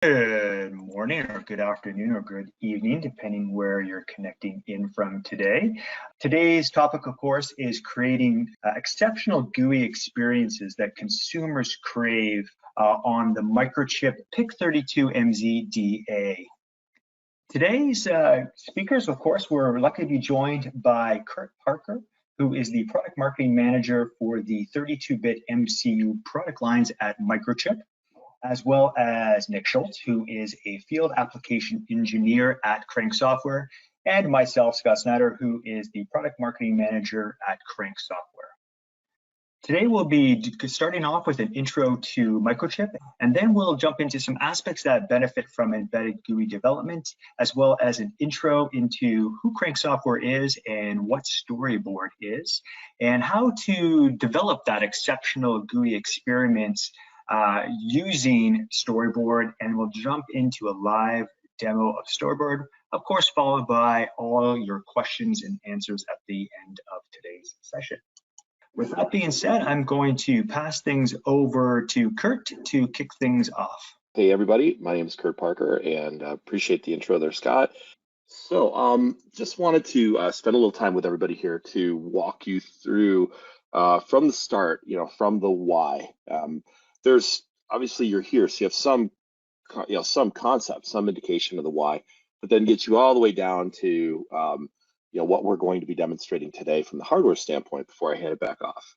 Good morning or good afternoon or good evening, depending where you're connecting in from today. Today's topic, of course, is creating exceptional GUI experiences that consumers crave on the Microchip PIC32MZDA. Today's speakers, of course, we're lucky to be joined by Kurt Parker, who is the product marketing manager for the 32-bit MCU product lines at Microchip, as well as Nick Schultz, who is a field application engineer at Crank Software, and myself, Scott Snyder, who is the product marketing manager at Crank Software. Today we'll be starting off with an intro to Microchip, and then we'll jump into some aspects that benefit from embedded GUI development, as well as an intro into who Crank Software is and what Storyboard is, and how to develop that exceptional GUI experience using Storyboard, and we'll jump into a live demo of Storyboard, of course, followed by all your questions and answers at the end of today's session. With that being said, I'm going to pass things over to Kurt to kick things off. Hey everybody, my name is Kurt Parker, and appreciate the intro there, Scott. So just wanted to spend a little time with everybody here to walk you through from the start, from the why. There's obviously you're here, so you have some concept, some indication of the why, but then gets you all the way down to what we're going to be demonstrating today from the hardware standpoint before I hand it back off.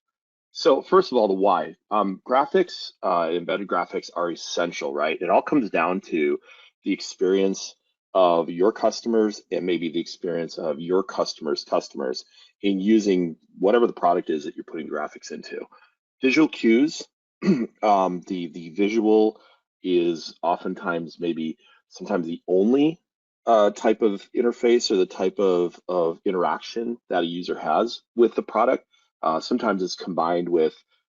So first of all, the why. Graphics, embedded graphics are essential, right? It all comes down to the experience of your customers and maybe the experience of your customers' customers in using whatever the product is that you're putting graphics into. Visual cues. The visual is oftentimes sometimes the only type of interface or the type of interaction that a user has with the product. Sometimes it's combined with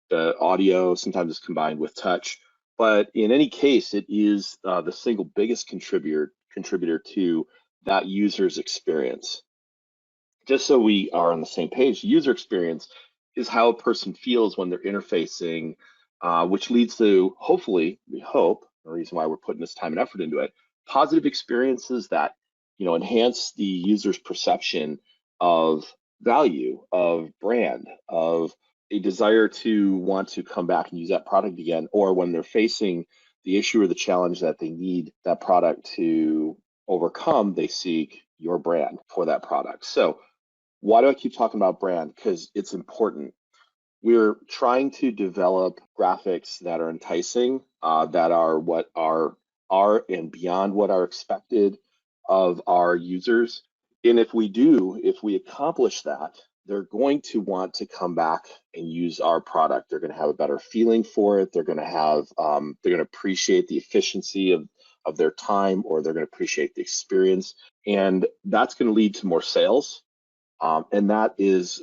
the audio, sometimes it's combined with touch, but in any case, it is the single biggest contributor to that user's experience. Just so we are on the same page, user experience is how a person feels when they're interfacing, which leads to, hopefully, we hope, the reason why we're putting this time and effort into it, positive experiences that enhance the user's perception of value, of brand, of a desire to want to come back and use that product again, or when they're facing the issue or the challenge that they need that product to overcome, they seek your brand for that product. So why do I keep talking about brand? Because it's important. We're trying to develop graphics that are enticing, that are what are and beyond what are expected of our users. And if we accomplish that, they're going to want to come back and use our product. They're going to have a better feeling for it. They're going to appreciate the efficiency of their time, or they're going to appreciate the experience. And that's going to lead to more sales. And that is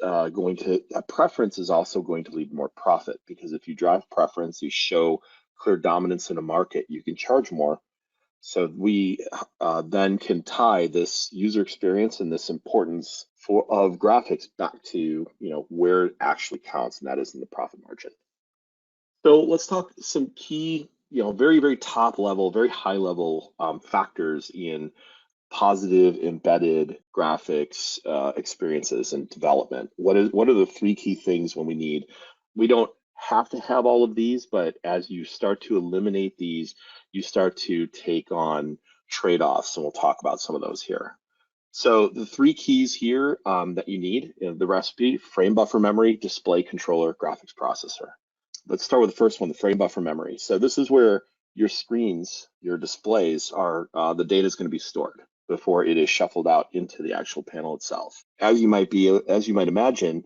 preference is also going to lead to more profit, because if you drive preference, you show clear dominance in a market, you can charge more. So we then can tie this user experience and this importance of graphics back to where it actually counts, and that is in the profit margin. So let's talk some key, very, very top level, very high level factors in positive embedded graphics experiences and development. What are the three key things when we need? We don't have to have all of these, but as you start to eliminate these, you start to take on trade-offs, and we'll talk about some of those here. So the three keys here that you need in the recipe: frame buffer memory, display controller, graphics processor. Let's start with the first one, the frame buffer memory. So this is where your screens, your displays are, the data is going to be stored before it is shuffled out into the actual panel itself. As you might imagine,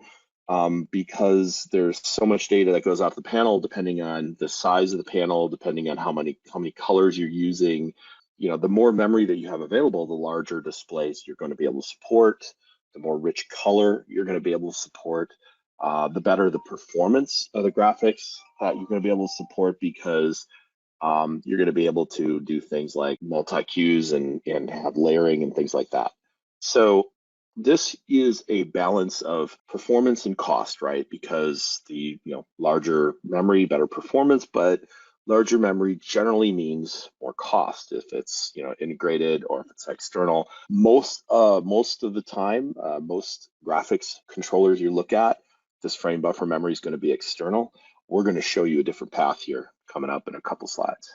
because there's so much data that goes off the panel, depending on the size of the panel, depending on how many colors you're using, the more memory that you have available, the larger displays you're going to be able to support, the more rich color you're going to be able to support, the better the performance of the graphics that you're going to be able to support, because you're going to be able to do things like multi-cues and have layering and things like that. So this is a balance of performance and cost, right? Because the larger memory, better performance, but Larger memory generally means more cost if it's integrated or if it's external. Most of the time, most graphics controllers you look at, this frame buffer memory is going to be external. We're going to show you a different path here coming up in a couple slides.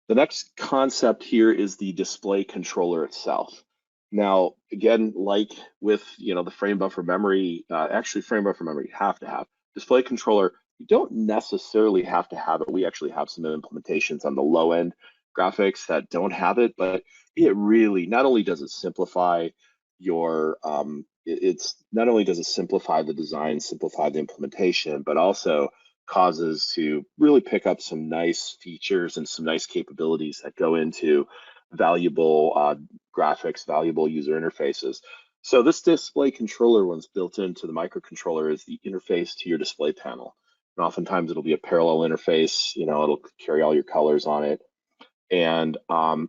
The next concept here is the display controller itself. Now, again, like with the frame buffer memory, actually frame buffer memory you have to have. Display controller, you don't necessarily have to have it. We actually have some implementations on the low end graphics that don't have it, but it really not only does it simplify your it's not only does it simplify the design, simplify the implementation, but also causes to really pick up some nice features and some nice capabilities that go into valuable graphics, valuable user interfaces. So this display controller, once built into the microcontroller, is the interface to your display panel. And oftentimes it'll be a parallel interface, it'll carry all your colors on it. And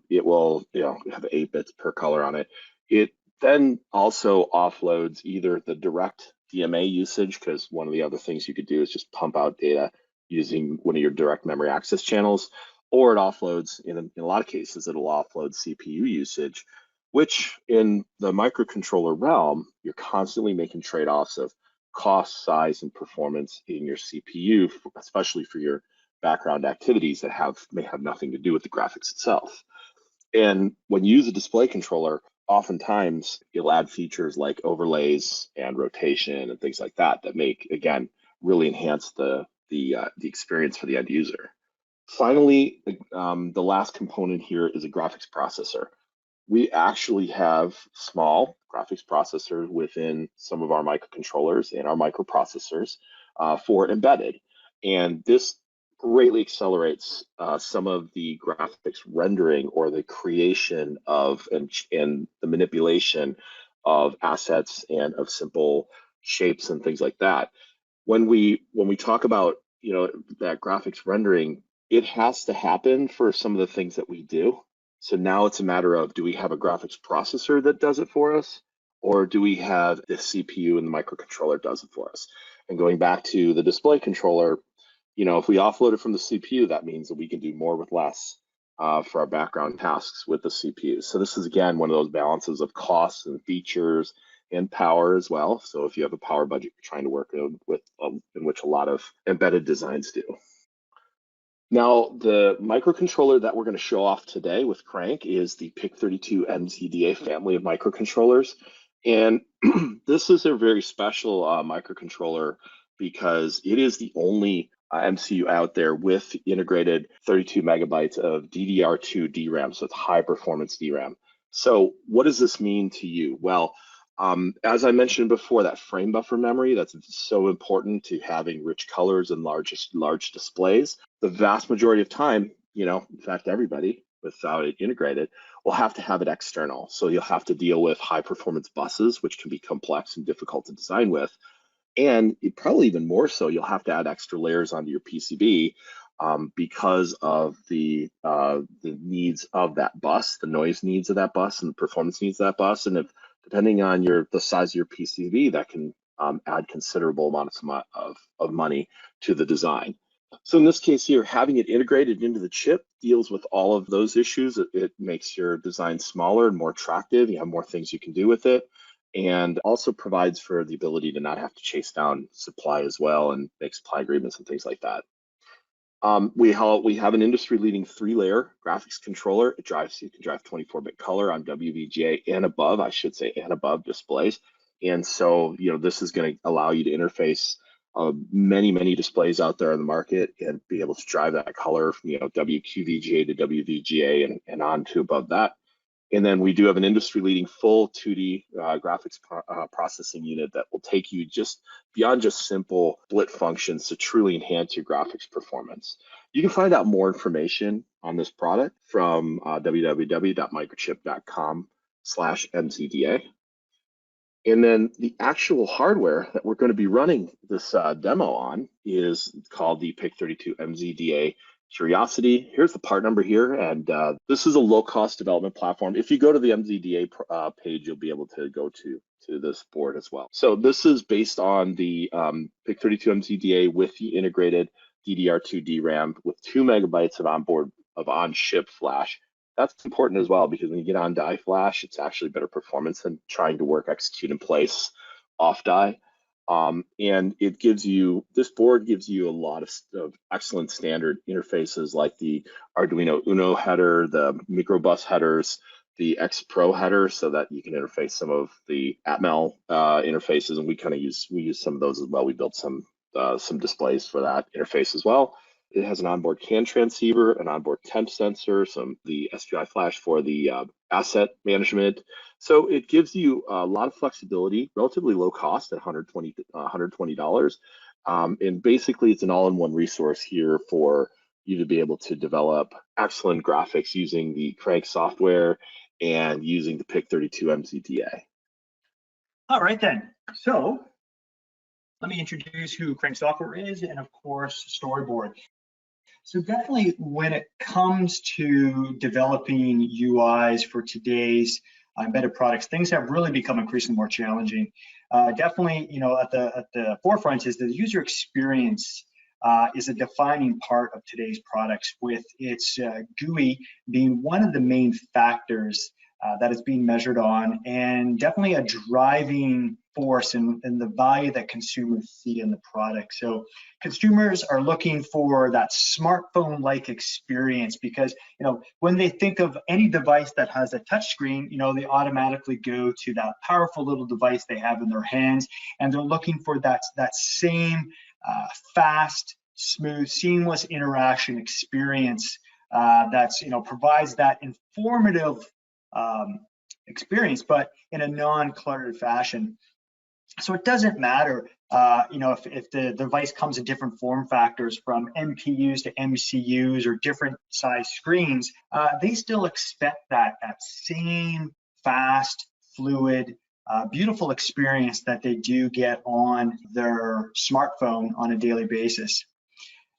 it will have 8 bits per color on it. It then also offloads either the direct DMA usage, because one of the other things you could do is just pump out data using one of your direct memory access channels, or it offloads, in a lot of cases, it'll offload CPU usage, which in the microcontroller realm, you're constantly making trade-offs of cost, size, and performance in your CPU, especially for your background activities that may have nothing to do with the graphics itself. And when you use a display controller, oftentimes you'll add features like overlays and rotation and things like that make, again, really enhance the experience for the end user. Finally, the last component here is a graphics processor. We actually have small graphics processors within some of our microcontrollers and our microprocessors for embedded. And this greatly accelerates some of the graphics rendering or the creation of and the manipulation of assets and of simple shapes and things like that. When we talk about that graphics rendering, it has to happen for some of the things that we do. So now it's a matter of, do we have a graphics processor that does it for us, or do we have the CPU and the microcontroller does it for us? And going back to the display controller, if we offload it from the CPU, that means that we can do more with less for our background tasks with the CPU. So this is, again, one of those balances of costs and features and power as well. So if you have a power budget you're trying to work with, in which a lot of embedded designs do. Now, the microcontroller that we're going to show off today with Crank is the PIC32MZDA family of microcontrollers. And this is a very special microcontroller because it is the only MCU out there with integrated 32 megabytes of DDR2 DRAM, so it's high performance DRAM. So what does this mean to you? Well, as I mentioned before, that frame buffer memory, that's so important to having rich colors and large displays. The vast majority of time, in fact, everybody without it integrated will have to have it external. So you'll have to deal with high performance buses, which can be complex and difficult to design with. And probably even more so, you'll have to add extra layers onto your PCB because of the needs of that bus, the noise needs of that bus, and the performance needs of that bus. And depending on the size of your PCB, that can add considerable amounts of money to the design. So in this case here, having it integrated into the chip deals with all of those issues. It makes your design smaller and more attractive. You have more things you can do with it, and also provides for the ability to not have to chase down supply as well and make supply agreements and things like that. We have an industry-leading 3-layer graphics controller. You can drive 24-bit color on WVGA and above, I should say, and above displays. And so, this is going to allow you to interface many displays out there in the market and be able to drive that color from, WQVGA to WVGA and on to above that. And then we do have an industry-leading full 2D graphics processing unit that will take you just beyond just simple split functions to truly enhance your graphics performance. You can find out more information on this product from www.microchip.com/MZDA. And then the actual hardware that we're going to be running this demo on is called the PIC32MZDA Curiosity. Here's the part number here, and this is a low-cost development platform. If you go to the MZDA page, you'll be able to go to this board as well. So this is based on the PIC32MZDA with the integrated DDR2 DRAM with 2 megabytes of on-chip flash. That's important as well, because when you get on die flash, it's actually better performance than trying to execute in place off die. And it gives you, this board gives you a lot of excellent standard interfaces like the Arduino Uno header, the microbus headers, the X Pro header, so that you can interface some of the Atmel interfaces, and we use some of those as well. We built some displays for that interface as well. It has an onboard CAN transceiver, an onboard temp sensor, the SPI flash for the asset management. So it gives you a lot of flexibility, relatively low cost at $120. And basically, it's an all-in-one resource here for you to be able to develop excellent graphics using the Crank software and using the PIC32MZDA. All right then. So let me introduce who Crank Software is, and of course, Storyboard. So definitely when it comes to developing UIs for today's embedded products, things have really become increasingly more challenging. Definitely, at the forefront is the user experience is a defining part of today's products, with its GUI being one of the main factors that is being measured on, and definitely a driving force in the value that consumers see in the product. So consumers are looking for that smartphone-like experience, because when they think of any device that has a touch screen, they automatically go to that powerful little device they have in their hands, and they're looking for that same fast, smooth, seamless interaction experience that's provides that informative experience, but in a non-cluttered fashion. So it doesn't matter, if the device comes in different form factors, from MPUs to MCUs or different size screens. They still expect that same fast, fluid, beautiful experience that they do get on their smartphone on a daily basis.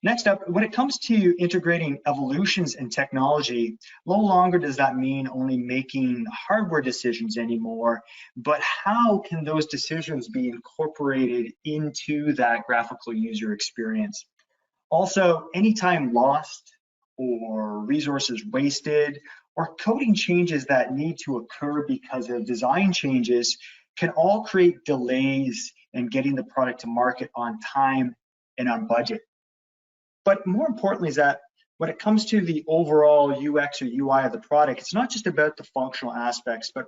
Next up, when it comes to integrating evolutions in technology, no longer does that mean only making hardware decisions anymore, but how can those decisions be incorporated into that graphical user experience? Also, any time lost or resources wasted or coding changes that need to occur because of design changes can all create delays in getting the product to market on time and on budget. But more importantly is that when it comes to the overall UX or UI of the product, it's not just about the functional aspects, but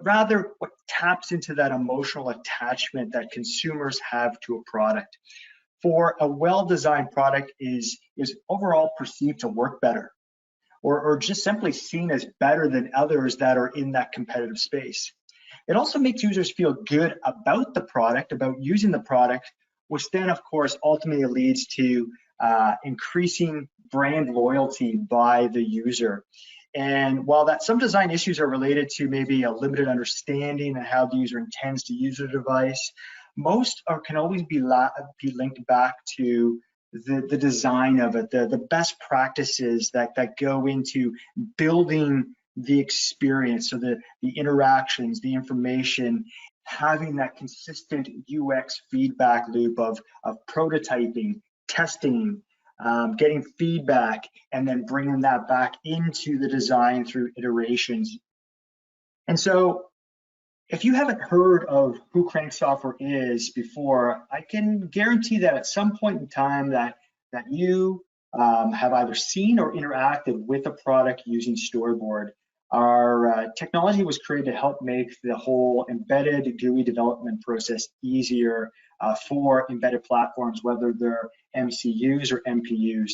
rather what taps into that emotional attachment that consumers have to a product. For a well-designed product is overall perceived to work better, or just simply seen as better than others that are in that competitive space. It also makes users feel good about the product, about using the product, which then, of course, ultimately leads to increasing brand loyalty by the user. And while that some design issues are related to maybe a limited understanding of how the user intends to use the device, most can always be linked back to the design of it, the best practices that go into building the experience, so the interactions, the information, having that consistent UX feedback loop of prototyping, testing, getting feedback, and then bringing that back into the design through iterations. And so if you haven't heard of who Crank Software is before, I can guarantee that at some point in time that you have either seen or interacted with a product using Storyboard. Our technology was created to help make the whole embedded GUI development process easier for embedded platforms, whether they're MCUs or MPUs,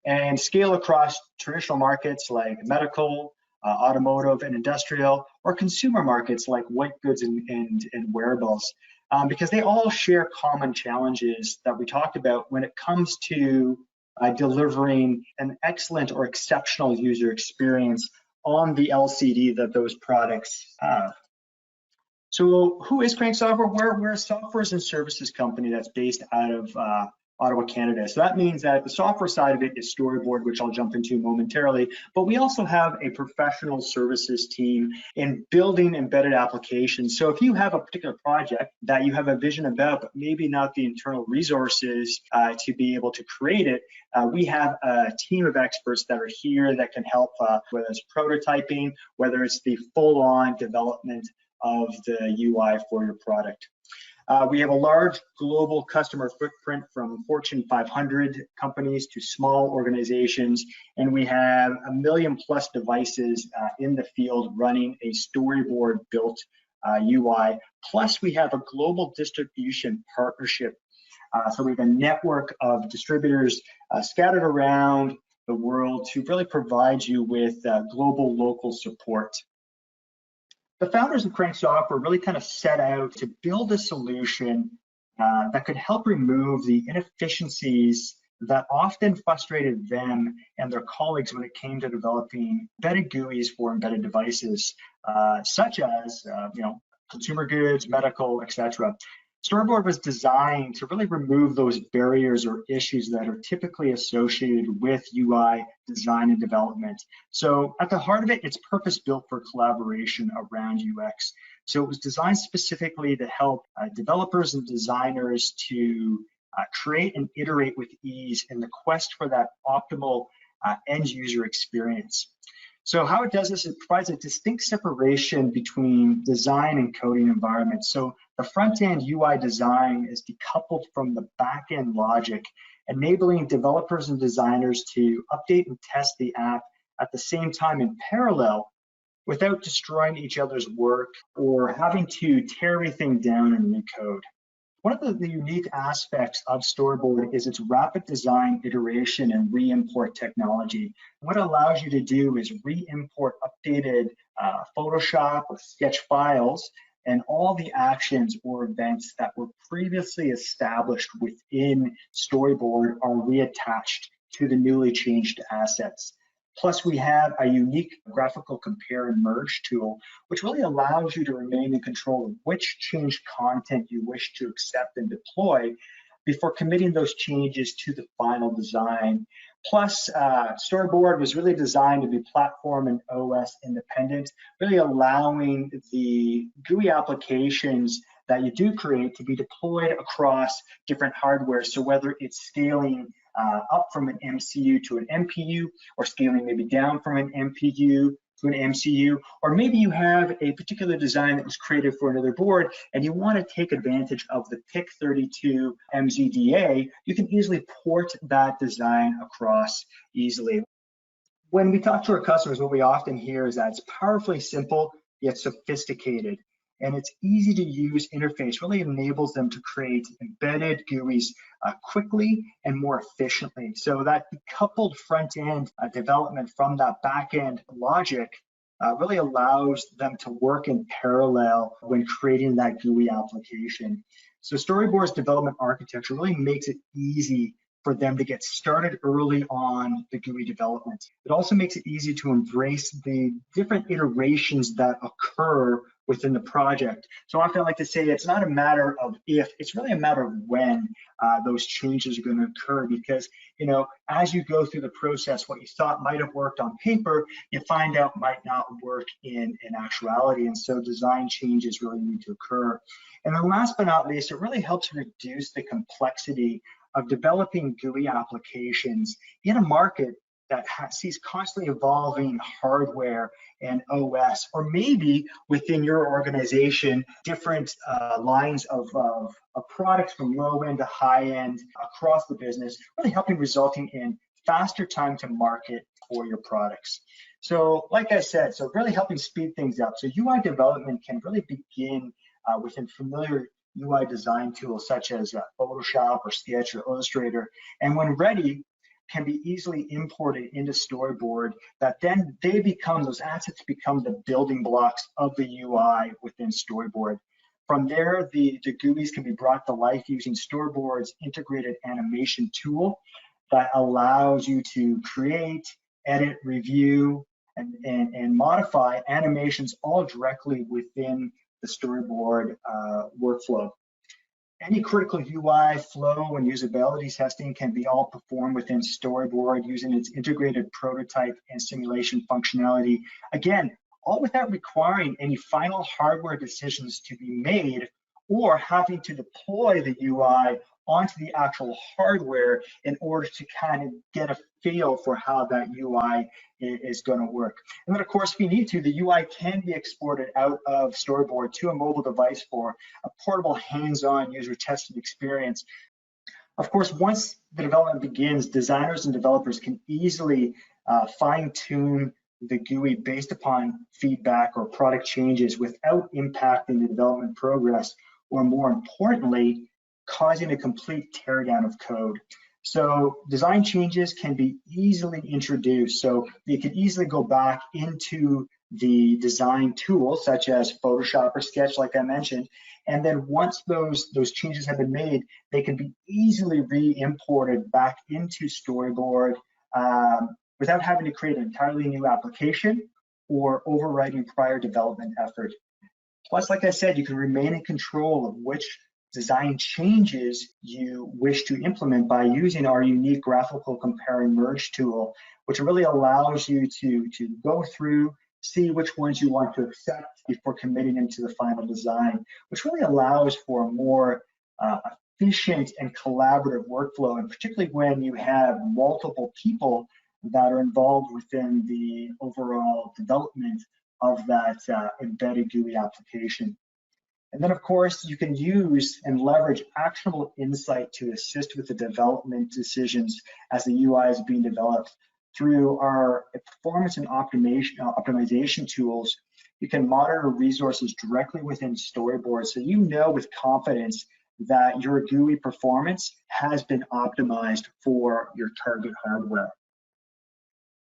and scale across traditional markets like medical, automotive and industrial, or consumer markets like white goods and wearables, because they all share common challenges that we talked about when it comes to delivering an excellent or exceptional user experience on the LCD that those products have. So who is Crank Software? We're a software and services company that's based out of Ottawa, Canada. So that means that the software side of it is Storyboard, which I'll jump into momentarily, but we also have a professional services team in building embedded applications. So if you have a particular project that you have a vision about, but maybe not the internal resources to be able to create it, we have a team of experts that are here that can help, whether it's prototyping, whether it's the full-on development of the UI for your product. We have a large global customer footprint from Fortune 500 companies to small organizations, and we have 1 million+ devices in the field running a Storyboard built UI. Plus, we have a global distribution partnership. So we have a network of distributors scattered around the world to really provide you with global local support. The founders of Crank Software really kind of set out to build a solution that could help remove the inefficiencies that often frustrated them and their colleagues when it came to developing embedded GUIs for embedded devices, such as consumer goods, medical, etc. Storyboard was designed to really remove those barriers or issues that are typically associated with UI design and development. So at the heart of it, it's purpose-built for collaboration around UX. So it was designed specifically to help developers and designers to create and iterate with ease in the quest for that optimal end user experience. So how it does this, it provides a distinct separation between design and coding environments. So the front-end UI design is decoupled from the back-end logic, enabling developers and designers to update and test the app at the same time in parallel without destroying each other's work or having to tear everything down and recode. One of the unique aspects of Storyboard is its rapid design, iteration, and re-import technology. What it allows you to do is re-import updated Photoshop or Sketch files, and all the actions or events that were previously established within Storyboard are reattached to the newly changed assets. Plus, we have a unique graphical compare and merge tool, which really allows you to remain in control of which changed content you wish to accept and deploy before committing those changes to the final design. Plus, Storyboard was really designed to be platform and OS independent, really allowing the GUI applications that you do create to be deployed across different hardware. So whether it's scaling up from an MCU to an MPU, or scaling maybe down from an MPU to an MCU, or maybe you have a particular design that was created for another board and you want to take advantage of the PIC32MZDA, you can easily port that design across easily. When we talk to our customers, what we often hear is that it's powerfully simple yet sophisticated, and its easy to use interface really enables them to create embedded GUIs quickly and more efficiently. So that decoupled front end development from that back end logic really allows them to work in parallel when creating that GUI application. So Storyboard's development architecture really makes it easy for them to get started early on the GUI development. It also makes it easy to embrace the different iterations that occur within the project. So often I like to say it's not a matter of if, it's really a matter of when those changes are going to occur, because as you go through the process, what you thought might have worked on paper, you find out might not work in actuality, and so design changes really need to occur. And then last but not least, it really helps reduce the complexity of developing GUI applications in a market that sees constantly evolving hardware and OS, or maybe within your organization, different lines of products from low end to high end across the business, really resulting in faster time to market for your products. So like I said, so really helping speed things up. So UI development can really begin within familiar UI design tools such as Photoshop or Sketch or Illustrator, and when ready, can be easily imported into Storyboard, that then those assets become the building blocks of the UI within Storyboard. From there, the GUIs can be brought to life using Storyboard's integrated animation tool that allows you to create, edit, review, and modify animations all directly within the Storyboard workflow. Any critical UI flow and usability testing can be all performed within Storyboard using its integrated prototype and simulation functionality. Again, all without requiring any final hardware decisions to be made or having to deploy the UI onto the actual hardware in order to kind of get a feel for how that UI is going to work. And then, of course, if you need to, the UI can be exported out of Storyboard to a mobile device for a portable, hands-on, user-tested experience. Of course, once the development begins, designers and developers can easily fine-tune the GUI based upon feedback or product changes without impacting the development progress, or more importantly, causing a complete teardown of code. So design changes can be easily introduced. So you can easily go back into the design tools such as Photoshop or Sketch, like I mentioned, and then once those changes have been made, they can be easily re-imported back into Storyboard without having to create an entirely new application or overwriting prior development effort. Plus, like I said, you can remain in control of which design changes you wish to implement by using our unique graphical compare and merge tool, which really allows you to go through, see which ones you want to accept before committing them to the final design, which really allows for a more efficient and collaborative workflow, and particularly when you have multiple people that are involved within the overall development of that embedded GUI application. And then, of course, you can use and leverage actionable insight to assist with the development decisions as the UI is being developed. Through our performance and optimization tools, you can monitor resources directly within Storyboard, so you know with confidence that your GUI performance has been optimized for your target hardware.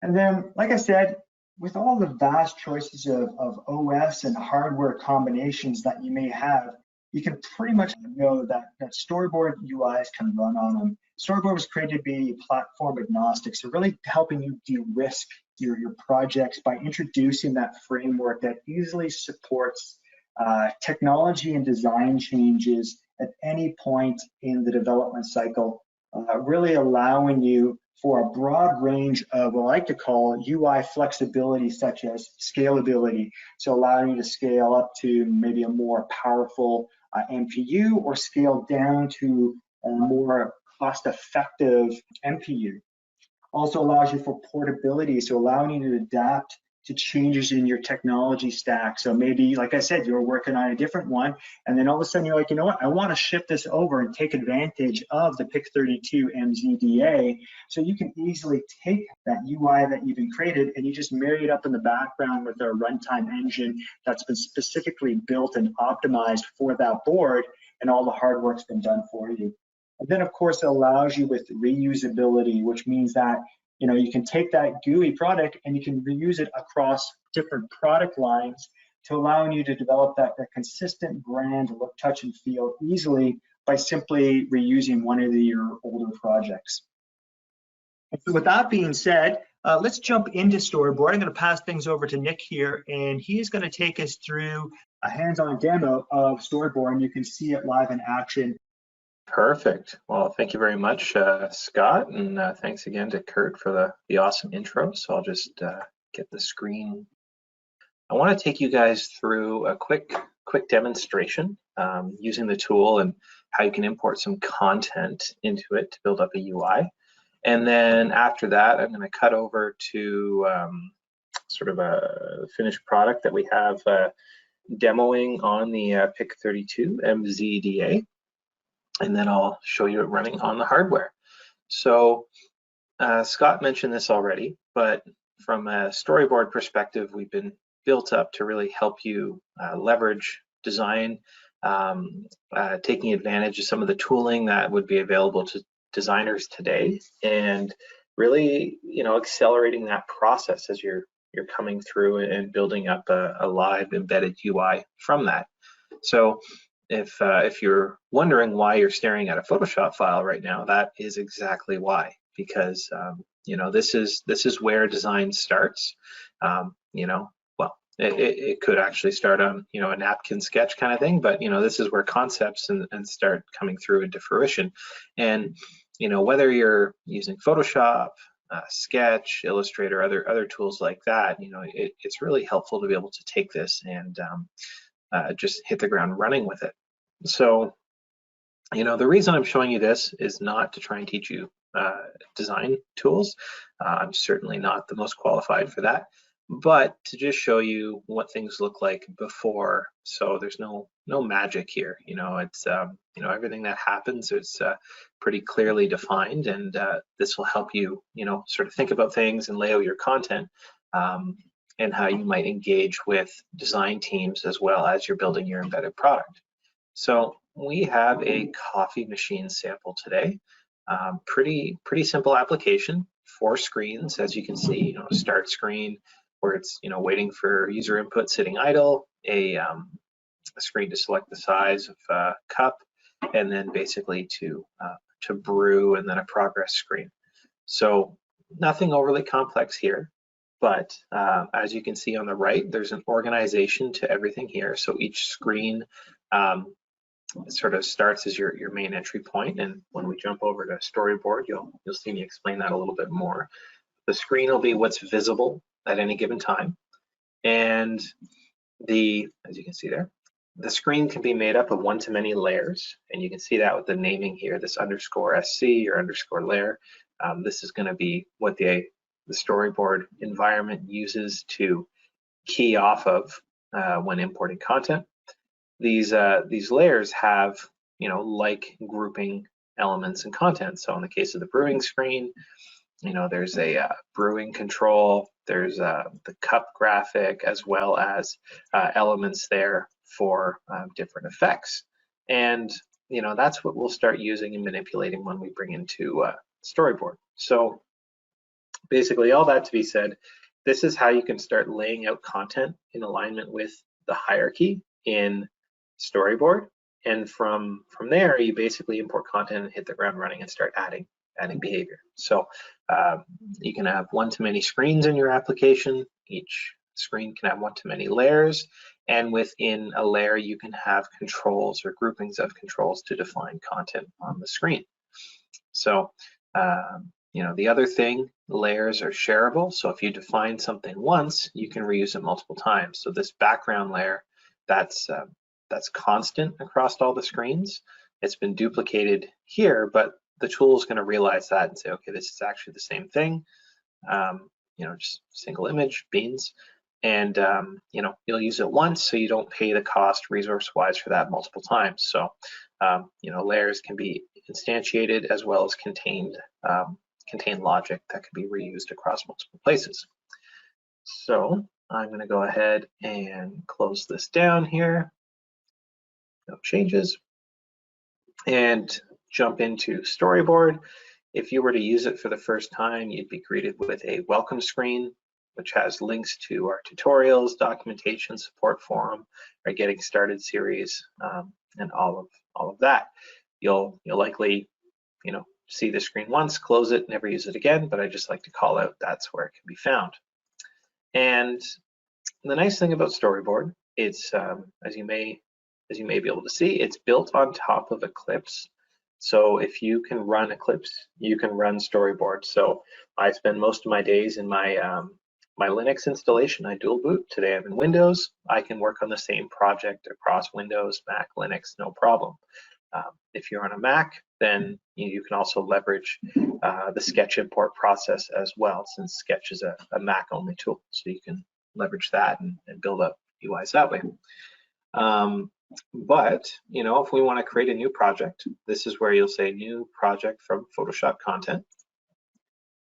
And then, like I said, with all the vast choices of OS and hardware combinations that you may have, you can pretty much know that Storyboard UIs can run on them. Storyboard was created to be platform agnostic, so really helping you de-risk your projects by introducing that framework that easily supports technology and design changes at any point in the development cycle, really allowing you for a broad range of what I like to call UI flexibility, such as scalability. So allowing you to scale up to maybe a more powerful MPU or scale down to a more cost-effective MPU. Also allows you for portability, so allowing you to adapt to changes in your technology stack. So maybe, like I said, you're working on a different one, and then all of a sudden you're like, you know what, I want to ship this over and take advantage of the PIC32MZDA. So you can easily take that UI that you've been created and you just marry it up in the background with a runtime engine that's been specifically built and optimized for that board, and all the hard work's been done for you. And then, of course, it allows you with reusability, which means that you can take that GUI product and you can reuse it across different product lines to allowing you to develop that consistent brand look, touch, and feel easily by simply reusing one of your older projects. And so with that being said, let's jump into Storyboard. I'm going to pass things over to Nick here, and he's going to take us through a hands-on demo of Storyboard, and you can see it live in action. Perfect. Well, thank you very much, Scott, and thanks again to Kurt for the awesome intro. So I'll just get the screen. I want to take you guys through a quick demonstration using the tool and how you can import some content into it to build up a UI. And then after that, I'm going to cut over to sort of a finished product that we have demoing on the PIC32MZDA. And then I'll show you it running on the hardware. So Scott mentioned this already, but from a Storyboard perspective, we've been built up to really help you leverage design, taking advantage of some of the tooling that would be available to designers today, and really, accelerating that process as you're coming through and building up a live embedded UI from that. So if you're wondering why you're staring at a Photoshop file right now, that is exactly why, because this is where design starts. Well, it could actually start on, you know, a napkin sketch kind of thing, but, you know, this is where concepts and start coming through into fruition. And, you know, whether you're using Photoshop, Sketch, Illustrator, other tools like that, you know, it's really helpful to be able to take this and just hit the ground running with it. So, you know, the reason I'm showing you this is not to try and teach you design tools. I'm certainly not the most qualified for that, but to just show you what things look like before. So there's no magic here. You know, it's you know, everything that happens is pretty clearly defined, and this will help you, you know, sort of think about things and lay out your content, and how you might engage with design teams as well as you're building your embedded product. So we have a coffee machine sample today. Pretty simple application, 4 screens, as you can see. You know, a start screen where it's, you know, waiting for user input sitting idle, a screen to select the size of cup, and then basically to brew, and then a progress screen. So nothing overly complex here, but as you can see on the right, there's an organization to everything here. So each screen sort of starts as your main entry point, and when we jump over to Storyboard, you'll see me explain that a little bit more. The screen will be what's visible at any given time, and as you can see there, the screen can be made up of one-to-many layers, and you can see that with the naming here, this underscore SC or underscore layer. This is going to be what the Storyboard environment uses to key off of when importing content. These layers have, you know, like grouping elements and content. So in the case of the brewing screen, you know, there's a brewing control, there's the cup graphic, as well as elements there for different effects. And, you know, that's what we'll start using and manipulating when we bring into Storyboard. So basically, all that to be said, this is how you can start laying out content in alignment with the hierarchy in Storyboard, and from there you basically import content and hit the ground running and start adding behavior. So you can have one-to-many screens in your application. Each screen can have one-to-many layers, and within a layer you can have controls or groupings of controls to define content on the screen. So you know, the other thing, layers are shareable. So if you define something once, you can reuse it multiple times. So this background layer, that's constant across all the screens. It's been duplicated here, but the tool is going to realize that and say, okay, this is actually the same thing. You know, just single image, beans, and you know, you'll use it once, so you don't pay the cost resource-wise for that multiple times. So you know, layers can be instantiated as well as contain logic that can be reused across multiple places. So I'm going to go ahead and close this down here. No changes, and jump into Storyboard. If you were to use it for the first time, you'd be greeted with a welcome screen, which has links to our tutorials, documentation, support forum, our Getting Started series, and all of that. You'll likely, you know, see the screen once, close it, never use it again, but I just like to call out that's where it can be found. And the nice thing about Storyboard, it's as you may be able to see, it's built on top of Eclipse. So if you can run Eclipse, you can run Storyboard. So I spend most of my days in my my Linux installation. I dual boot. Today I'm in Windows. I can work on the same project across Windows, Mac, Linux, no problem. If you're on a Mac, then you can also leverage the Sketch import process as well, since Sketch is a Mac-only tool. So you can leverage that and build up UIs that way. But, you know, if we want to create a new project, this is where you'll say new project from Photoshop content.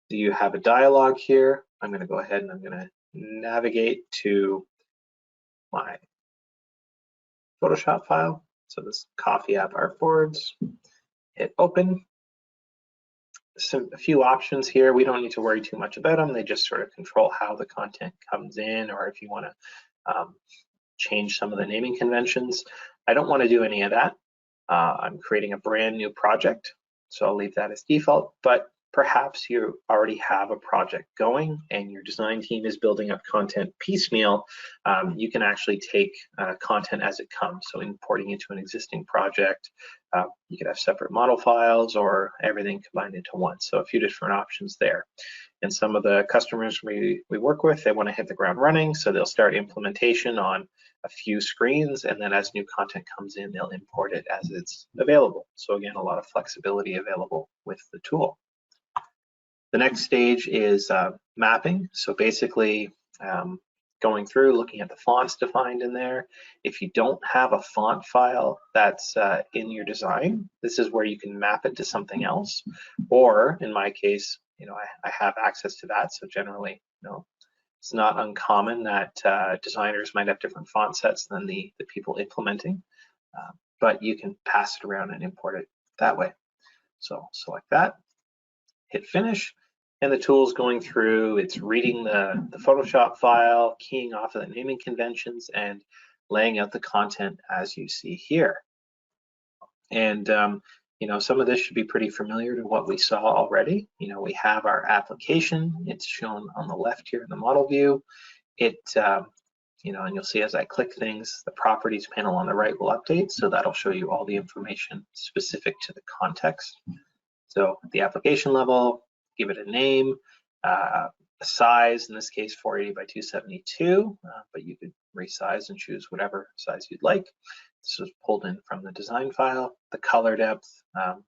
Do you have a dialog here? I'm going to go ahead and I'm going to navigate to my Photoshop file. So this coffee app artboards, hit open. A few options here. We don't need to worry too much about them. They just sort of control how the content comes in, or if you want to change some of the naming conventions. I don't want to do any of that. I'm creating a brand new project, so I'll leave that as default. But perhaps you already have a project going and your design team is building up content piecemeal, you can actually take content as it comes. So importing into an existing project, you could have separate model files or everything combined into one. So a few different options there. And some of the customers we work with, they want to hit the ground running, so they'll start implementation on a few screens, and then as new content comes in, they'll import it as it's available. So again, a lot of flexibility available with the tool. The next stage is mapping. So basically going through, looking at the fonts defined in there. If you don't have a font file that's in your design, this is where you can map it to something else. Or in my case, I have access to that. So generally, it's not uncommon that designers might have different font sets than the people implementing, but you can pass it around and import it that way. So select that, hit finish, and the tool's going through, it's reading the Photoshop file, keying off of the naming conventions, and laying out the content as you see here. And some of this should be pretty familiar to what we saw already. We have our application. It's shown on the left here in the model view. And you'll see as I click things, the properties panel on the right will update. So that'll show you all the information specific to the context. So at the application level, give it a name, a size, in this case 480 by 272, but you could resize and choose whatever size you'd like. This was pulled in from the design file. The color depth,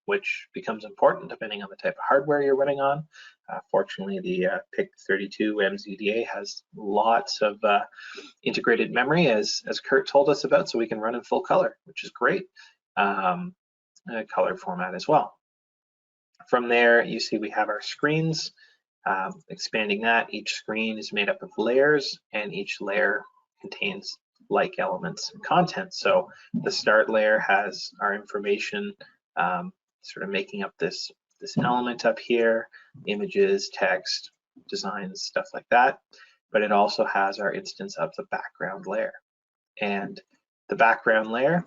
which becomes important depending on the type of hardware you're running on. Fortunately, the PIC32MZDA has lots of integrated memory, as Kurt told us about, so we can run in full color, which is great. Color format as well. From there, you see we have our screens. Expanding that, each screen is made up of layers, and each layer contains like elements and content. So the start layer has our information sort of making up this element up here, images, text, designs, stuff like that. But it also has our instance of the background layer. And the background layer,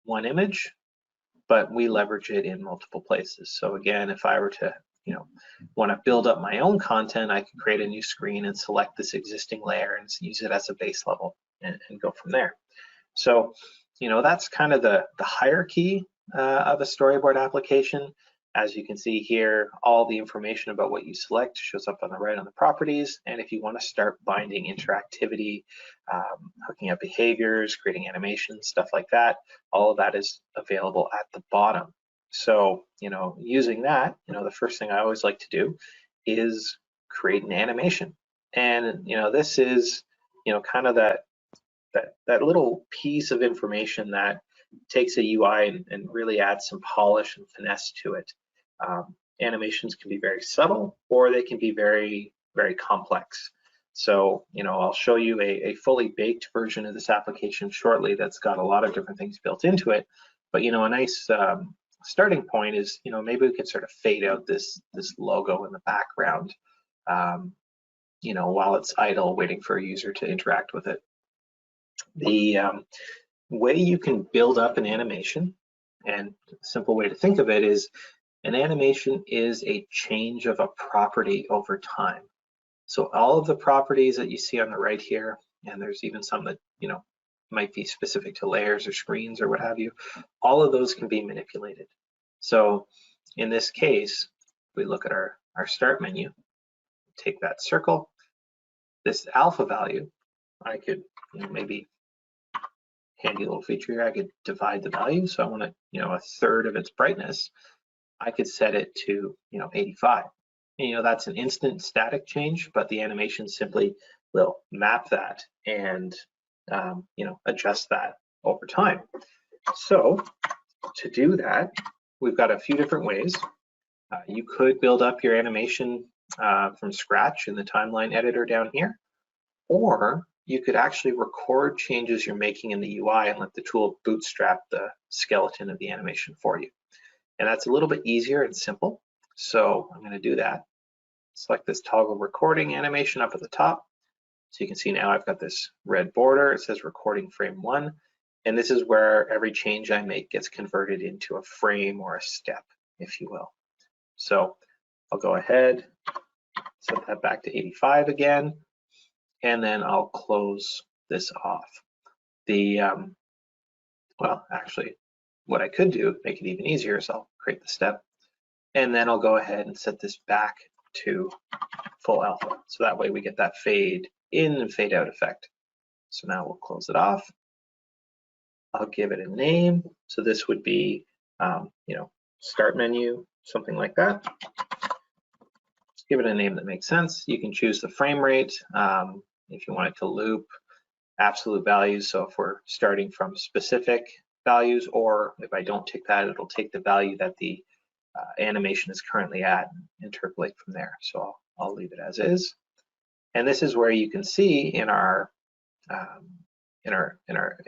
one image, but we leverage it in multiple places. So again, if I were to want to build up my own content, I could create a new screen and select this existing layer and use it as a base level and go from there. So, that's kind of the hierarchy of a storyboard application. As you can see here, all the information about what you select shows up on the right on the properties. And if you want to start binding interactivity, hooking up behaviors, creating animations, stuff like that, all of that is available at the bottom. So, using that, the first thing I always like to do is create an animation. And, this is, kind of that little piece of information that takes a UI and really adds some polish and finesse to it. Animations can be very subtle, or they can be very, very complex. So, I'll show you a fully baked version of this application shortly that's got a lot of different things built into it. But, a nice starting point is, maybe we could sort of fade out this logo in the background, while it's idle, waiting for a user to interact with it. The way you can build up an animation, and a simple way to think of it is, an animation is a change of a property over time. So all of the properties that you see on the right here, and there's even some that might be specific to layers or screens or what have you, all of those can be manipulated. So in this case, we look at our start menu, take that circle, this alpha value, I could maybe, handy little feature here, I could divide the value. So I want it, a third of its brightness. I could set it to 85. And, that's an instant static change, but the animation simply will map that and adjust that over time. So to do that, we've got a few different ways. You could build up your animation from scratch in the timeline editor down here, or you could actually record changes you're making in the UI and let the tool bootstrap the skeleton of the animation for you. And that's a little bit easier and simple. So I'm going to do that. Select this toggle recording animation up at the top. So you can see now I've got this red border. It says recording frame 1. And this is where every change I make gets converted into a frame or a step, if you will. So I'll go ahead, set that back to 85 again, and then I'll close this off. Well, actually, what I could do, make it even easier, is I'll create the step, and then I'll go ahead and set this back to full alpha. So that way we get that fade in and fade out effect. So now we'll close it off. I'll give it a name. So this would be, start menu, something like that. Just give it a name that makes sense. You can choose the frame rate if you want it to loop absolute values. So if we're starting from specific values, or if I don't tick that, it'll take the value that the animation is currently at and interpolate from there. So I'll leave it as is. And this is where you can see in our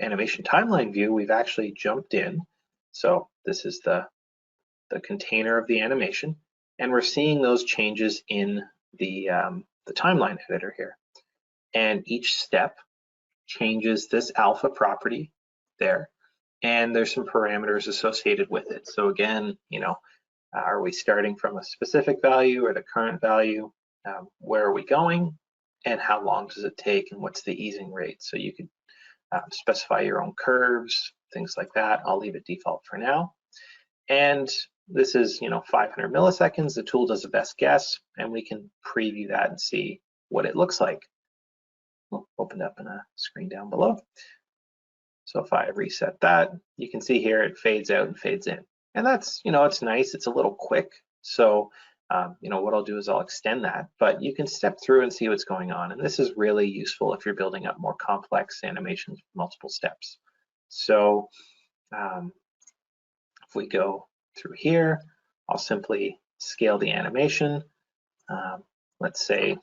animation timeline view, we've actually jumped in. So this is the container of the animation, and we're seeing those changes in the timeline editor here. And each step changes this alpha property there, and there's some parameters associated with it. So again, are we starting from a specific value or the current value? Where are we going? And how long does it take? And what's the easing rate? So you could specify your own curves, things like that. I'll leave it default for now. And this is 500 milliseconds. The tool does a best guess, and we can preview that and see what it looks like. Opened up in a screen down below. So if I reset that, you can see here it fades out and fades in. And that's, it's nice. It's a little quick. So, what I'll do is I'll extend that, but you can step through and see what's going on. And this is really useful if you're building up more complex animations with multiple steps. So if we go through here, I'll simply scale the animation. Let's say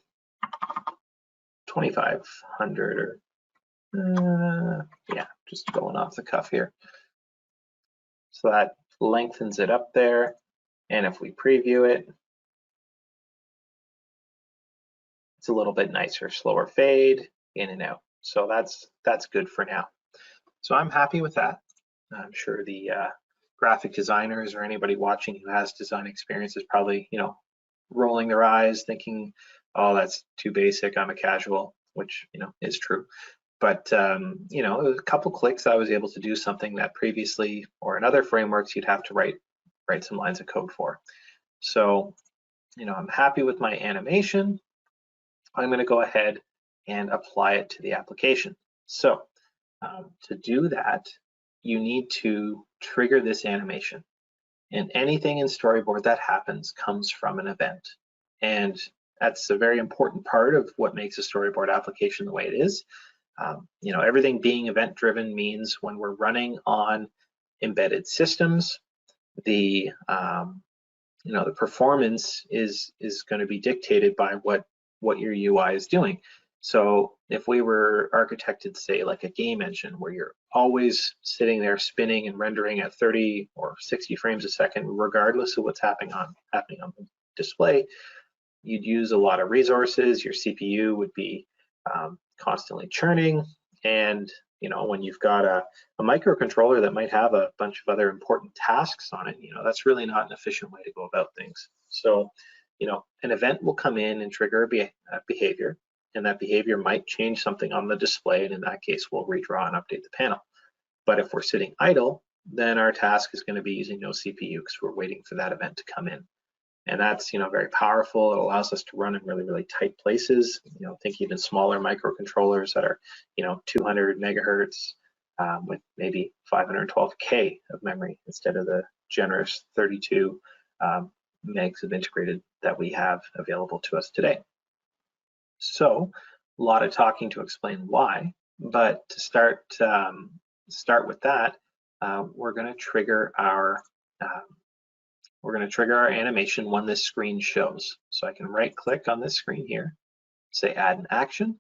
2500 or yeah, just going off the cuff here. So that lengthens it up there. And if we preview it, it's a little bit nicer, slower fade in and out. So that's good for now. So I'm happy with that. I'm sure the graphic designers or anybody watching who has design experience is probably, rolling their eyes thinking, oh, that's too basic, I'm a casual, which, is true. But, a couple clicks, I was able to do something that previously, or in other frameworks, you'd have to write some lines of code for. So, I'm happy with my animation. I'm going to go ahead and apply it to the application. So to do that, you need to trigger this animation. And anything in Storyboard that happens comes from an event. And that's a very important part of what makes a Storyboard application the way it is. Everything being event-driven means when we're running on embedded systems, the performance is going to be dictated by what your UI is doing. So if we were architected, say, like a game engine where you're always sitting there spinning and rendering at 30 or 60 frames a second, regardless of what's happening on the display, you'd use a lot of resources. Your CPU would be constantly churning. And when you've got a microcontroller that might have a bunch of other important tasks on it, that's really not an efficient way to go about things. So, an event will come in and trigger a behavior, and that behavior might change something on the display, and in that case, we'll redraw and update the panel. But if we're sitting idle, then our task is going to be using no CPU because we're waiting for that event to come in. And that's very powerful. It allows us to run in really, really tight places. Think even smaller microcontrollers that are 200 megahertz with maybe 512K of memory instead of the generous 32 megs of integrated that we have available to us today. So a lot of talking to explain why, but to start with that, we're going to trigger our animation when this screen shows. So I can right click on this screen here, say add an action,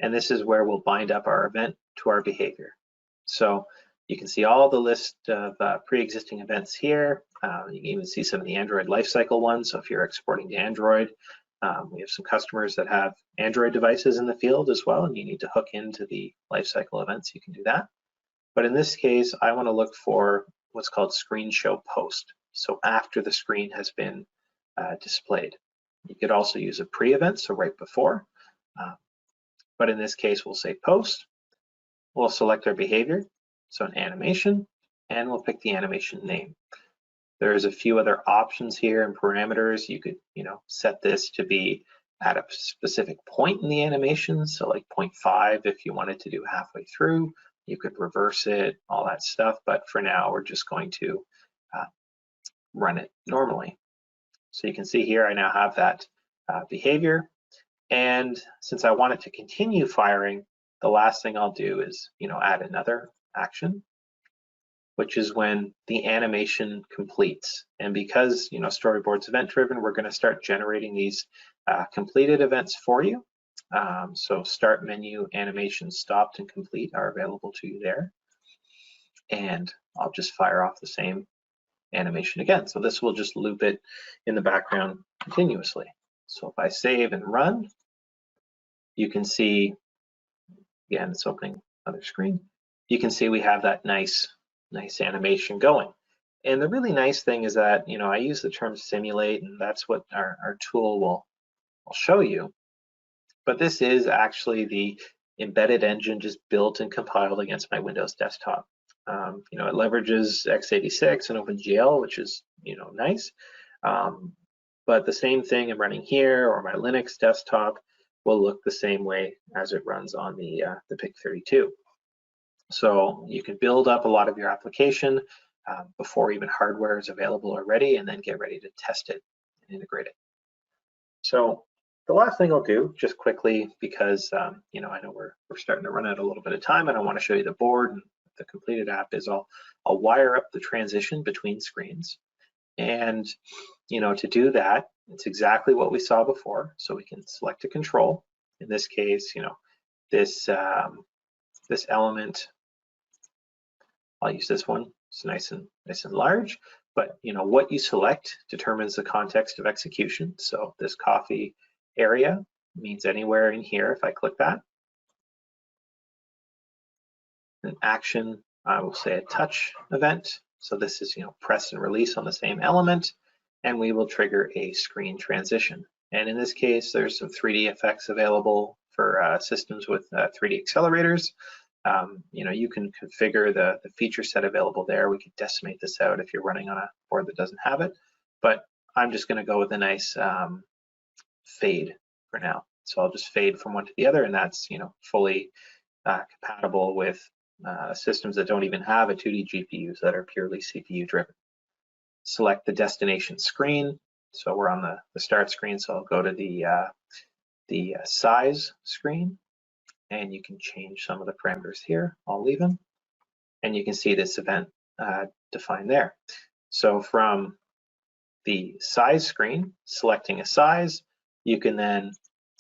and this is where we'll bind up our event to our behavior. So you can see all the list of pre-existing events here. You can even see some of the Android lifecycle ones. So if you're exporting to Android, we have some customers that have Android devices in the field as well, and you need to hook into the lifecycle events. You can do that. But in this case, I want to look for what's called screen show post. So after the screen has been displayed. You could also use a pre-event, so right before, but in this case, we'll say post. We'll select our behavior, so an animation, and we'll pick the animation name. There's a few other options here and parameters. You could, set this to be at a specific point in the animation, so like 0.5 if you wanted to do halfway through. You could reverse it, all that stuff, but for now, we're just going to run it normally. So you can see here, I now have that behavior, and since I want it to continue firing, the last thing I'll do is, add another action, which is when the animation completes. And because, Storyboard's event-driven, we're going to start generating these completed events for you. So start menu, animation stopped and complete are available to you there. And I'll just fire off the same animation again. So this will just loop it in the background continuously. So if I save and run, you can see, again, it's opening other screen. You can see we have that nice animation going. And the really nice thing is that, I use the term simulate, and that's what our tool will show you. But this is actually the embedded engine just built and compiled against my Windows desktop. It leverages x86 and OpenGL, which is, nice. But the same thing I'm running here or my Linux desktop will look the same way as it runs on the PIC32. So you can build up a lot of your application before even hardware is available already, and then get ready to test it and integrate it. So the last thing I'll do, just quickly, because I know we're starting to run out a little bit of time, and I want to show you the board and the completed app, is I'll wire up the transition between screens. And to do that, it's exactly what we saw before. So we can select a control. In this case, this element, I'll use this one. It's nice and large. But what you select determines the context of execution. So this coffee area means anywhere in here. If I click that, an action, I will say a touch event. So this is press and release on the same element, and we will trigger a screen transition. And in this case, there's some 3D effects available for systems with 3D accelerators. You can configure the feature set available there. We could decimate this out if you're running on a board that doesn't have it, but I'm just going to go with a nice fade for now. So I'll just fade from one to the other, and that's fully compatible with systems that don't even have a 2D GPUs, that are purely CPU driven. Select the destination screen. So we're on the start screen, so I'll go to the size screen, and you can change some of the parameters here. I'll leave them, and you can see this event defined there. So from the size screen, selecting a size, you can then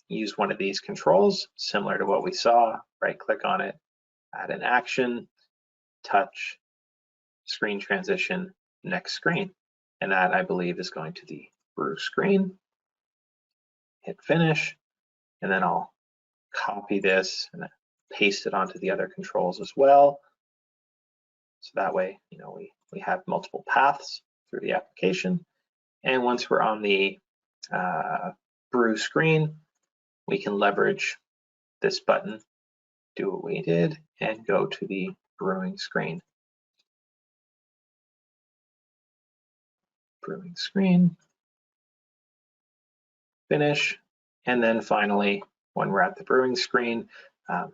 use one of these controls, similar to what we saw. Right click on it, add an action, touch, screen transition, next screen. And that, I believe, is going to the brew screen. Hit finish, and then I'll copy this and paste it onto the other controls as well. So that way, we have multiple paths through the application. And once we're on the brew screen, we can leverage this button, do what we did, and go to the brewing screen. Brewing screen, finish, and then finally, when we're at the brewing screen,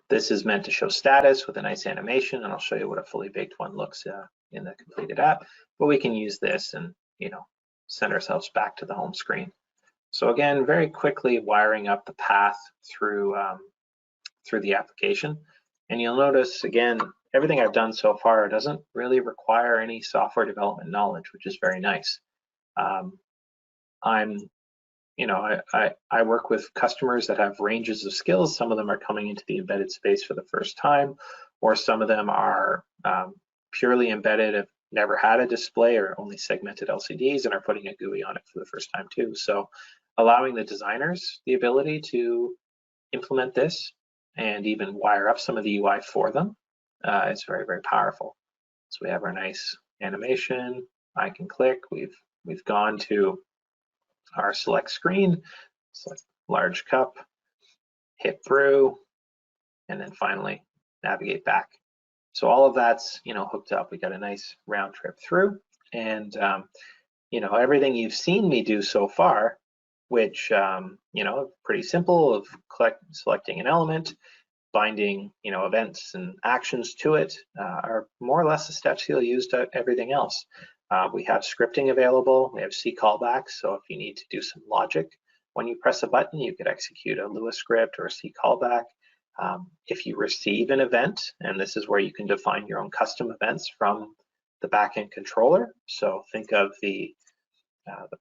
this is meant to show status with a nice animation, and I'll show you what a fully baked one looks in the completed app. But we can use this and send ourselves back to the home screen. So again, very quickly wiring up the path through the application, and you'll notice again, everything I've done so far doesn't really require any software development knowledge, which is very nice. I work with customers that have ranges of skills. Some of them are coming into the embedded space for the first time, or some of them are purely embedded, have never had a display or only segmented LCDs and are putting a GUI on it for the first time too. So allowing the designers the ability to implement this and even wire up some of the UI for them is very, very powerful. So we have our nice animation. I can click. We've gone to our select screen, select large cup, hit brew, and then finally navigate back. So all of that's, hooked up. We got a nice round trip through, and everything you've seen me do so far, which pretty simple, of selecting an element, binding events and actions to it, are more or less the steps you'll use to everything else. We have scripting available. We have C callbacks, so if you need to do some logic when you press a button, you could execute a Lua script or a C callback. If you receive an event, and this is where you can define your own custom events from the backend controller. So think of the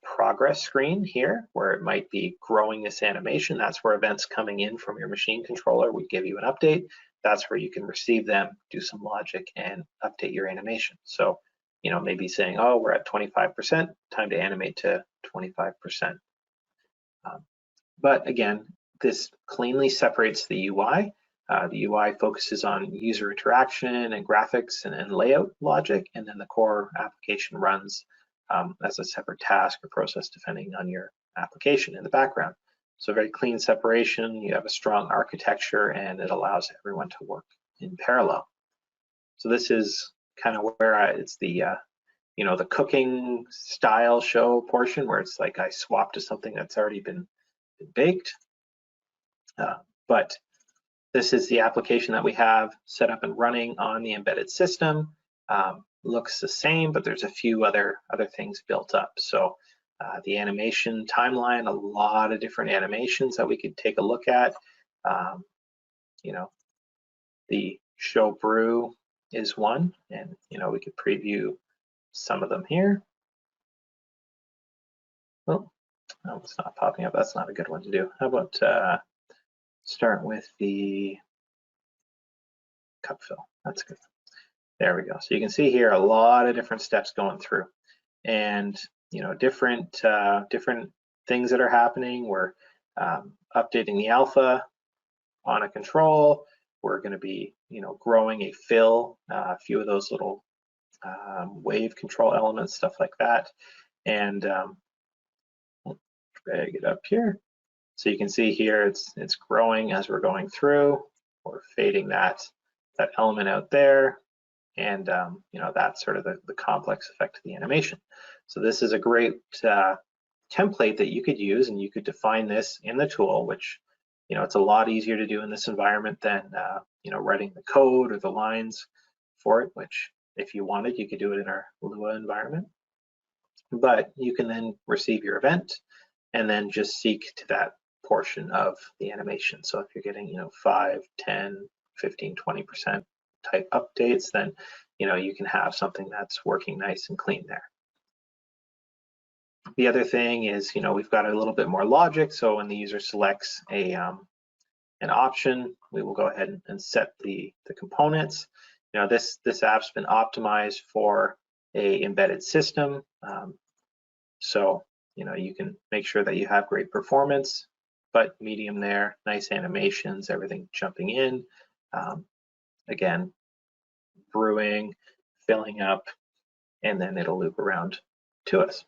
progress screen here, where it might be growing this animation. That's where events coming in from your machine controller would give you an update. That's where you can receive them, do some logic, and update your animation. So, maybe saying, oh, we're at 25%, time to animate to 25%. But again, this cleanly separates the UI. The UI focuses on user interaction and graphics and layout logic, and then the core application runs as a separate task or process depending on your application in the background. So very clean separation, you have a strong architecture, and it allows everyone to work in parallel. So this is kind of where it's the the cooking style show portion, where it's like I swap to something that's already been baked. But this is the application that we have set up and running on the embedded system. Looks the same, but there's a few other things built up. So the animation timeline, a lot of different animations that we could take a look at. The show brew is one, and we could preview some of them here. Oh, no, it's not popping up. That's not a good one to do. How about start with the cup fill? That's good. There we go. So you can see here a lot of different steps going through, and different things that are happening. We're updating the alpha on a control. We're going to be growing a fill, a few of those little wave control elements, stuff like that, and drag it up here. So you can see here it's growing as we're going through. We're fading that element out there. And that's sort of the complex effect of the animation. So this is a great template that you could use, and you could define this in the tool, which it's a lot easier to do in this environment than writing the code or the lines for it, which if you wanted, you could do it in our Lua environment. But you can then receive your event and then just seek to that portion of the animation. So if you're getting 5, 10, 15, 20% type updates, then you can have something that's working nice and clean there. The other thing is we've got a little bit more logic. So when the user selects an option, we will go ahead and set the components. This app's been optimized for a embedded system, so you can make sure that you have great performance, but medium there, nice animations, everything jumping in. Again, brewing, filling up, and then it'll loop around to us.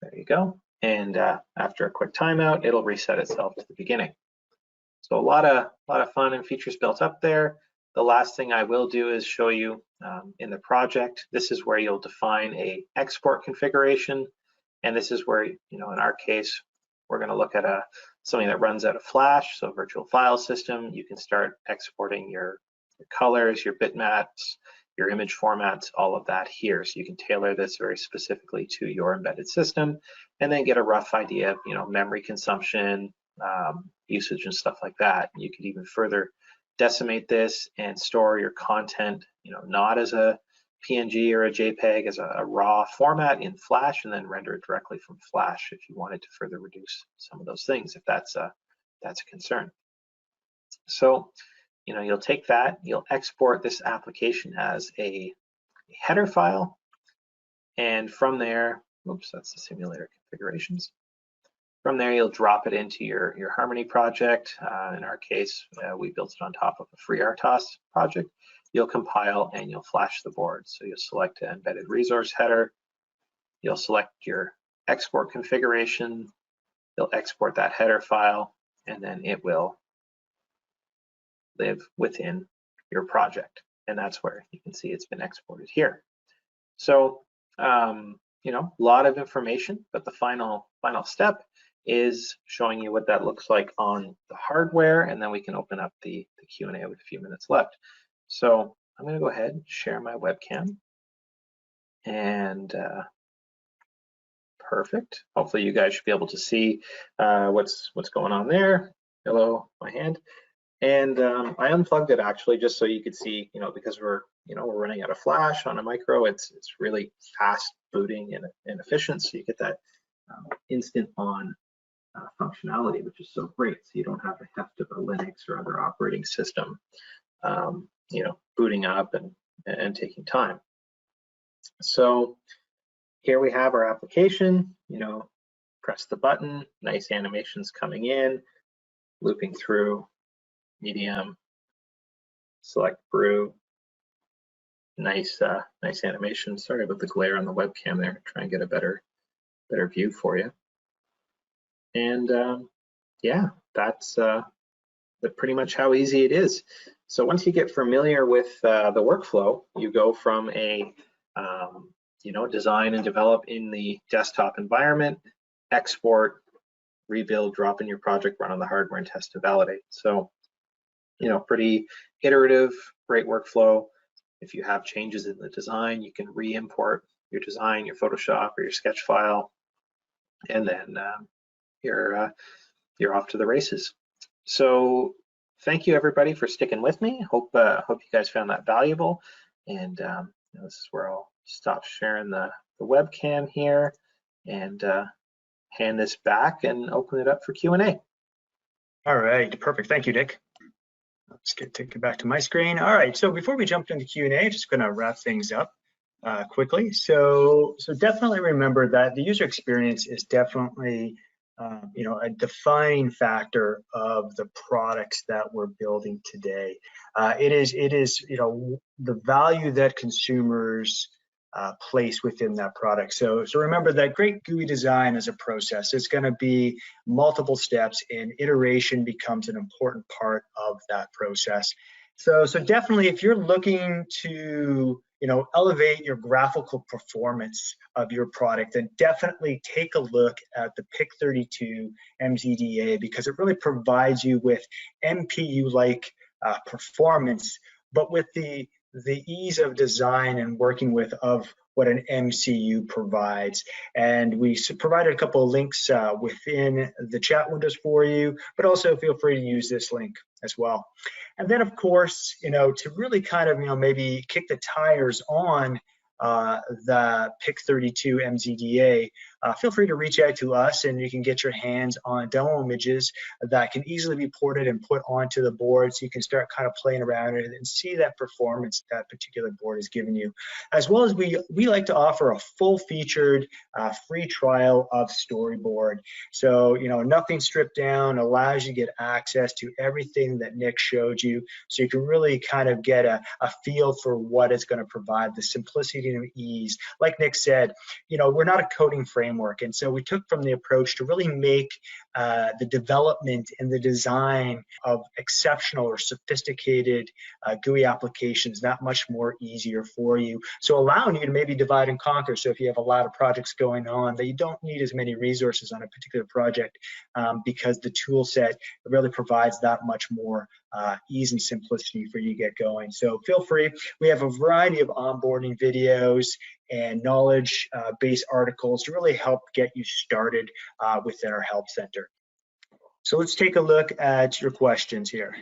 There you go. And after a quick timeout, it'll reset itself to the beginning. So a lot of fun and features built up there. The last thing I will do is show you in the project. This is where you'll define a export configuration, and this is where in our case we're going to look at something that runs out of Flash, so virtual file system. You can start exporting your colors, your bitmaps, your image formats, all of that here. So you can tailor this very specifically to your embedded system, and then get a rough idea of memory consumption, usage, and stuff like that. You could even further decimate this and store your content, not as a PNG or a JPEG, as a raw format in Flash, and then render it directly from Flash if you wanted to further reduce some of those things, if that's a concern. So, you'll take that, you'll export this application as a header file, and from there, oops, that's the simulator configurations. From there, you'll drop it into your Harmony project. In our case, we built it on top of a FreeRTOS project. You'll compile and you'll flash the board. So you'll select an embedded resource header, you'll select your export configuration, you'll export that header file, and then it will live within your project. And that's where you can see it's been exported here. So, you know, a lot of information, but the final step is showing you what that looks like on the hardware, and then we can open up the Q&A with a few minutes left. So I'm going to go ahead and share my webcam, and perfect. Hopefully you guys should be able to see what's going on there. Hello, my hand. And I unplugged it actually just so you could see, you know, because we're running out of flash on a micro, it's really fast booting and efficient, so you get that instant on functionality, which is so great. So you don't have the heft of a Linux or other operating system, you know, booting up and taking time. So here we have our application. You know, press the button, nice animations coming in, looping through, medium, select brew. Nice animation. Sorry about the glare on the webcam there. Try and get a better view for you. And yeah, that's pretty much how easy it is. So once you get familiar with the workflow, you go from a you know, design and develop in the desktop environment, export, rebuild, drop in your project, run on the hardware, and test to validate. So, you know, pretty iterative, great workflow. If you have changes in the design, you can re-import your design, your Photoshop or your sketch file, and then you're off to the races. So thank you everybody for sticking with me. Hope you guys found that valuable. And this is where I'll stop sharing the webcam here and hand this back and open it up for Q&A. All right, perfect. Thank you, Dick. Let's take it back to my screen. All right, so before we jump into Q&A, just going to wrap things up quickly. So definitely remember that the user experience is definitely you know, a defining factor of the products that we're building today. It is you know, the value that consumers place within that product. So remember that great GUI design is a process. It's going to be multiple steps, and iteration becomes an important part of that process. So definitely, if you're looking to, you know, elevate your graphical performance of your product, then definitely take a look at the PIC32MZDA, because it really provides you with MPU-like performance, but with the ease of design and working with of what an MCU provides. And we provided a couple of links within the chat windows for you, but also feel free to use this link as well. And then of course, you know, to really kind of, you know, maybe kick the tires on the PIC32MZDA, feel free to reach out to us, and you can get your hands on demo images that can easily be ported and put onto the board, so you can start kind of playing around it and see that performance that particular board is giving you. As well as we like to offer a full-featured free trial of Storyboard. So, you know, nothing stripped down, allows you to get access to everything that Nick showed you, so you can really kind of get a feel for what it's going to provide, the simplicity and ease. Like Nick said, you know, we're not a coding framework, and so we took from the approach to really make the development and the design of exceptional or sophisticated GUI applications that much more easier for you. So allowing you to maybe divide and conquer. So if you have a lot of projects going on, that you don't need as many resources on a particular project, because the tool set really provides that much more ease and simplicity for you to get going. So feel free. We have a variety of onboarding videos and knowledge-based articles to really help get you started within our help center. So let's take a look at your questions here.